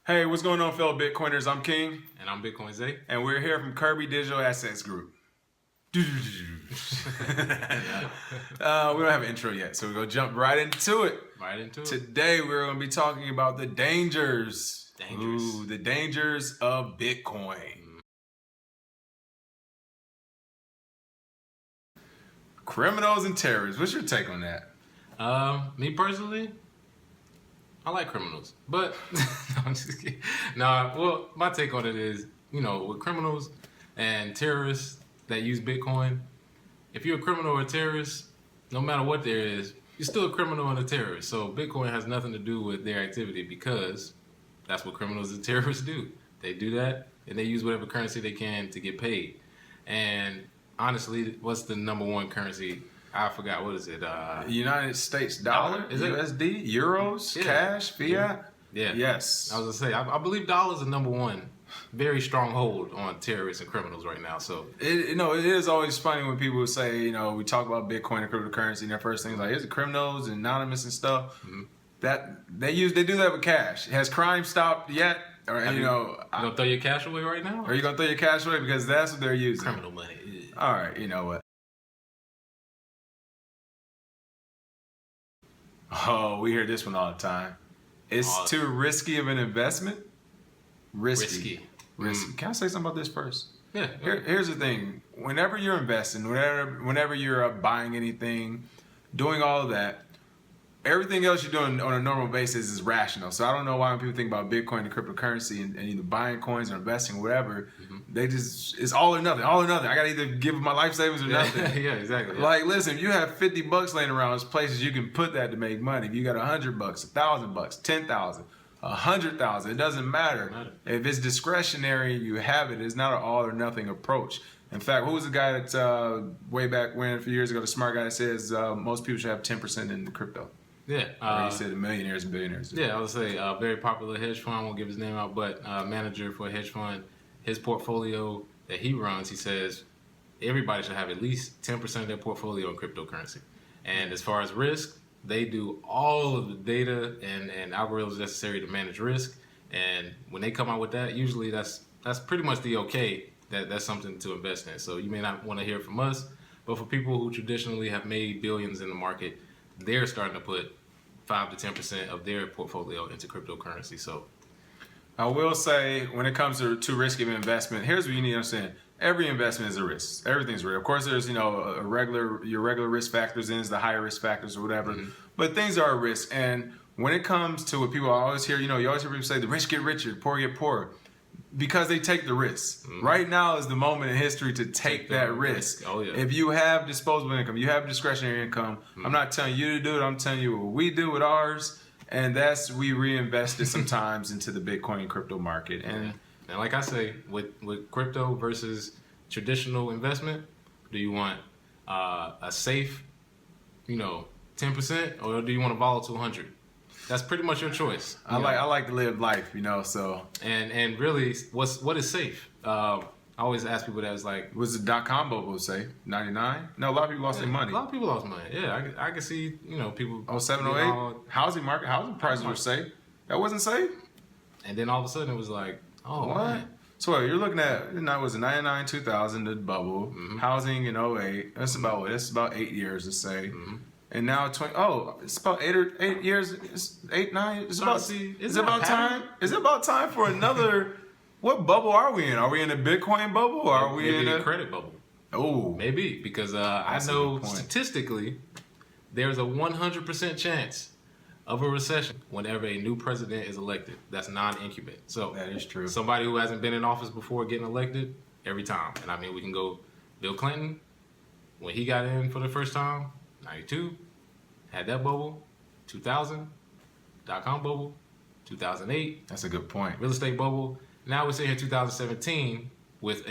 Hey, what's going on, fellow Bitcoiners? I'm King. And I'm Bitcoin Zay. And we're here from Kirby Digital Assets Group. We don't have an intro yet, so we're going to jump right into it. Today, we're going to be talking about the dangers. The dangers of Bitcoin. Criminals and terrorists. What's your take on that? Me personally, I like criminals, but no, I'm just kidding. Nah, well, my take on it is, with criminals and terrorists that use Bitcoin, if you're a criminal or a terrorist, no matter what there is, you're still a criminal and a terrorist. So Bitcoin has nothing to do with their activity because that's what criminals and terrorists do. They do that and they use whatever currency they can to get paid. And honestly, what's the number one currency? I forgot. What is it? United States dollar? Is it USD? Euros? Yeah. Cash? Fiat? Yeah. Yes. I was going to say, I believe dollars are number one. Very strong hold on terrorists and criminals right now. So it is always funny when people say, we talk about Bitcoin and cryptocurrency, and their first thing is like, here's the criminals and anonymous and stuff. Mm-hmm. That they do that with cash. Has crime stopped yet? Or you gonna throw your cash away right now? Are you gonna throw your cash away because that's what they're using? Criminal money. Yeah. All right, you know what? Oh, we hear this one all the time. It's too risky of an investment. Risky. Can I say something about this first? Yeah. Here's the thing. Whenever you're investing, whenever you're buying anything, doing all of that, everything else you're doing on a normal basis is rational. So I don't know why when people think about Bitcoin and cryptocurrency and either buying coins or investing or whatever, they just, it's all or nothing. All or nothing. I got to either give my life savings or nothing. Yeah, exactly. Yeah. Like, listen, if you have $50 laying around, there's places you can put that to make money. If you got $100, $1,000, 10,000. 100,000. It doesn't matter. If it's discretionary, you have it. It's not an all or nothing approach. In fact, who was the guy that way back when, a few years ago, the smart guy that says most people should have 10% in the crypto? Yeah. He said millionaires and billionaires. Yeah, I would say a very popular hedge fund, I won't give his name out, but manager for a hedge fund, his portfolio that he runs, he says everybody should have at least 10% of their portfolio in cryptocurrency. And as far as risk, they do all of the data and algorithms necessary to manage risk. And when they come out with that, usually that's pretty much the okay that's something to invest in. So you may not want to hear it from us, but for people who traditionally have made billions in the market, they're starting to put 5 to 10% of their portfolio into cryptocurrency. So I will say, when it comes to too risky of an investment, here's what you need to understand. Every investment is a risk. Everything's real. Of course, there's your regular risk factors, and the higher risk factors or whatever. Mm-hmm. But things are a risk. And when it comes to what people always hear, you always hear people say, the rich get richer, the poor get poorer, because they take the risk. Mm-hmm. Right now is the moment in history to take that risk. Oh yeah. If you have disposable income, you have discretionary income. Mm-hmm. I'm not telling you to do it. I'm telling you what we do with ours, and that's we reinvest it sometimes into the Bitcoin and crypto market. And And like I say, with crypto versus traditional investment, do you want a safe, 10%, or do you want a volatile 100? That's pretty much your choice. I like to live life, so. And really, what is safe? I always ask people that. It's like, was the .com bubble safe? 99? No, a lot of people lost their money. A lot of people lost money. Yeah, I can see people. 07, 08? Housing prices were safe. That wasn't safe. And then all of a sudden it was like, oh, what? Man. So you're looking at, was it 99, 2000, the bubble, housing in 08. That's about 8 years, let's say. Mm-hmm. And now it's about 8 years, 8, 9. Is it about time? Is it about time for another? What bubble are we in? Are we in a Bitcoin bubble? Or are we in a credit bubble? Oh, maybe, because I know statistically there's a 100% chance of a recession whenever a new president is elected. That's non-incumbent. So that is true. Somebody who hasn't been in office before getting elected every time. And I mean, we can go Bill Clinton, when he got in for the first time, 92, had that bubble, 2000, .com bubble, 2008. That's a good point. Real estate bubble. Now we're sitting here 2017 with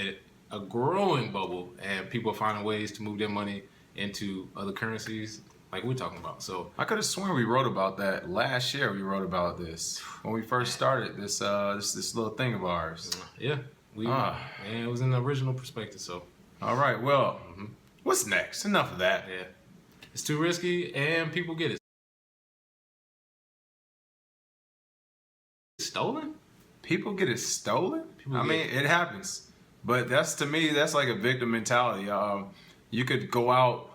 a growing bubble, and people are finding ways to move their money into other currencies like we're talking about. So I could have sworn we wrote about that last year. We wrote about this when we first started this little thing of ours. Yeah, and it was in the original perspective. So all right, well, what's next? Enough of that. Yeah, it's too risky, and people get it. stolen? People get it stolen? People I mean, it happens. But to me, that's like a victim mentality. You could go out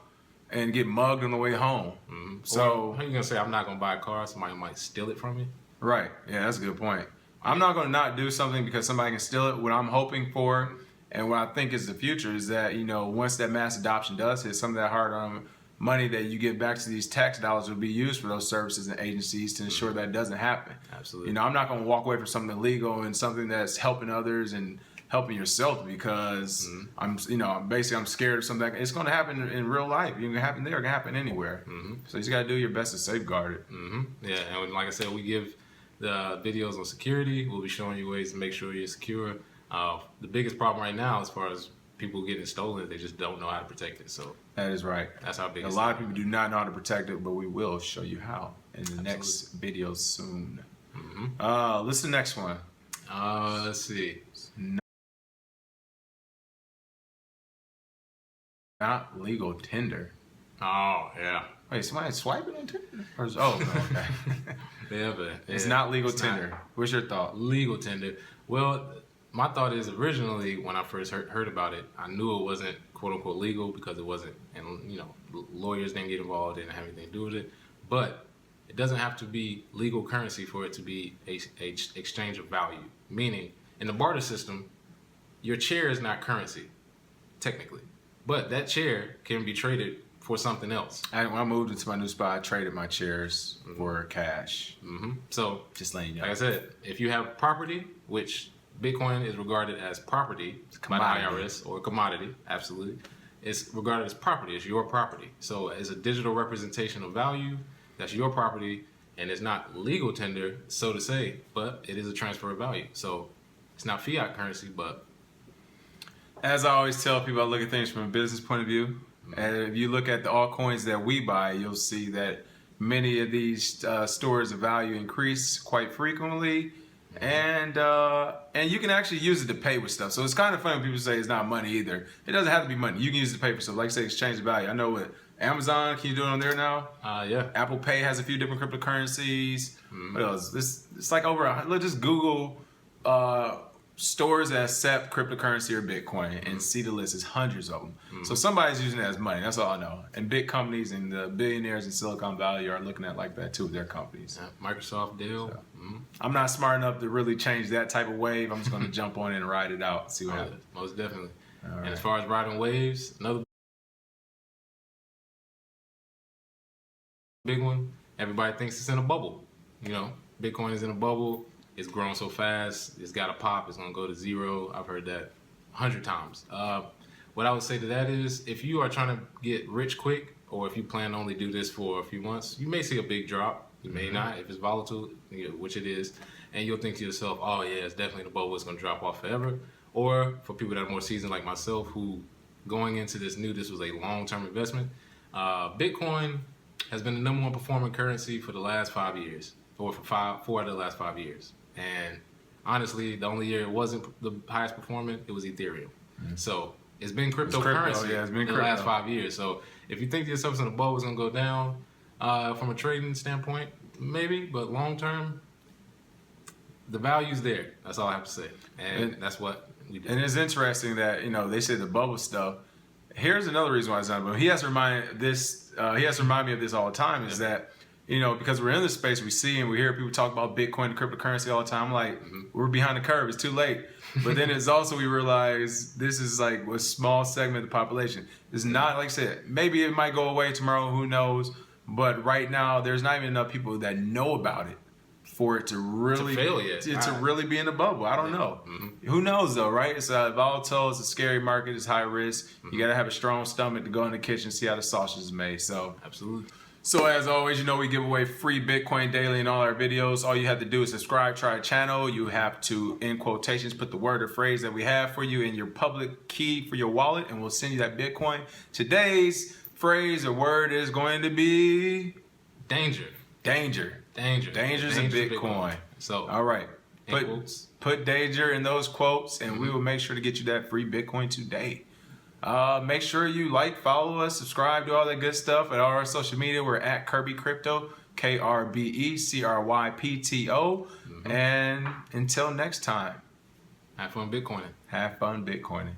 and get mugged on the way home. Mm-hmm. So, Or how you gonna say I'm not gonna buy a car? Somebody might steal it from me. right. Yeah, that's a good point. I'm not going to not do something because somebody can steal it. What I'm hoping for and what I think is the future is that, once that mass adoption does hit, some of that hard-earned money that you get back to these tax dollars will be used for those services and agencies to ensure that doesn't happen. Absolutely. I'm not going to walk away from something illegal and something that's helping others and helping yourself because I'm scared of something. It's going to happen in real life. It's going to happen there. It can happen anywhere. So you just got to do your best to safeguard it. Yeah, and like I said, we give the videos on security. We'll be showing you ways to make sure you're secure. The biggest problem right now, as far as people getting stolen, they just don't know how to protect it. So That is right. that's our A biggest. lot of people do not know how to protect it, but we will show you how in the next video soon. Listen to the next one. Let's see. Not legal Tinder. Oh yeah. Wait, somebody swiping on Tinder? No, okay. Yeah, but It's yeah, not legal it's Tinder. not What's your thought? legal Tinder. Well, my thought is originally when I first heard about it, I knew it wasn't quote unquote legal because it wasn't, and lawyers didn't get involved, didn't have anything to do with it. But it doesn't have to be legal currency for it to be a exchange of value. Meaning, in the barter system, your chair is not currency, technically, but that chair can be traded for something else. When I moved into my new spot, I traded my chairs for cash. So, Just letting you know. like I said, if you have property, which Bitcoin is regarded as property by the commodity. IRS or commodity, absolutely. It's regarded as property. It's your property. So it's a digital representation of value. That's your property, and it's not legal tender, so to say, but it is a transfer of value. So it's not fiat currency, but As I always tell people, I look at things from a business point of view. And if you look at the altcoins that we buy, you'll see that many of these stores of value increase quite frequently. And you can actually use it to pay with stuff. So it's kind of funny when people say it's not money either. It doesn't have to be money. You can use it to pay for stuff. Like I say, exchange of value. I know what Amazon, can you do it on there now? yeah. Apple Pay has a few different cryptocurrencies. What else? It's like let's just Google stores that accept cryptocurrency or Bitcoin and see the list. It's hundreds of them. So somebody's using it as money. That's all I know. And big companies and the billionaires in Silicon Valley are looking at it like that too with their companies. Microsoft deal. I'm not smart enough to really change that type of wave. I'm just going to jump on it and ride it out, see what happens. Most definitely. All And right. as far as riding waves, another big one, everybody thinks it's in a bubble. Bitcoin is in a bubble. It's growing so fast. It's got to pop. It's going to go to zero. I've heard that 100 times. What I would say to that is if you are trying to get rich quick, or if you plan to only do this for a few months, you may see a big drop. You may not if it's volatile, which it is. And you'll think to yourself, oh, yeah, it's definitely the bubble. It's going to drop off forever. Or for people that are more seasoned like myself who going into this knew this was a long-term investment, Bitcoin has been the number one performing currency for the last 5 years, or for 4 out of the last 5 years. And honestly, the only year it wasn't the highest performing, it was Ethereum. So it's been cryptocurrency in the last 5 years. So if you think to yourself the bubble is going to go down from a trading standpoint, maybe, but long term, the value's there. That's all I have to say. And that's what we do. And it's interesting that they say the bubble stuff. Here's another reason why it's not. But he has to remind me of this all the time. Is that because we're in this space, we see and we hear people talk about Bitcoin and cryptocurrency all the time. I'm like, we're behind the curve. It's too late. But then it's also we realize this is like a small segment of the population. It's not like I said. Maybe it might go away tomorrow. Who knows? But right now, there's not even enough people that know about it for it to really fail yet. to really be in a bubble. I don't know. Who knows though, right? It's volatile. It's a scary market. It's high risk. You got to have a strong stomach to go in the kitchen and see how the sausage is made. So Absolutely. So as always, we give away free Bitcoin daily in all our videos. All you have to do is subscribe to our channel. You have to, in quotations, put the word or phrase that we have for you in your public key for your wallet, and we'll send you that Bitcoin. Today's phrase or word is going to be Danger. danger. Danger's in Bitcoin. So, All right. in quotes. Put danger in those quotes, and we will make sure to get you that free Bitcoin today. Make sure you follow us, subscribe, do all that good stuff at all our social media. We're at Kirby Crypto, KRBECRYPTO. And until next time, Have fun Bitcoining. have fun Bitcoining.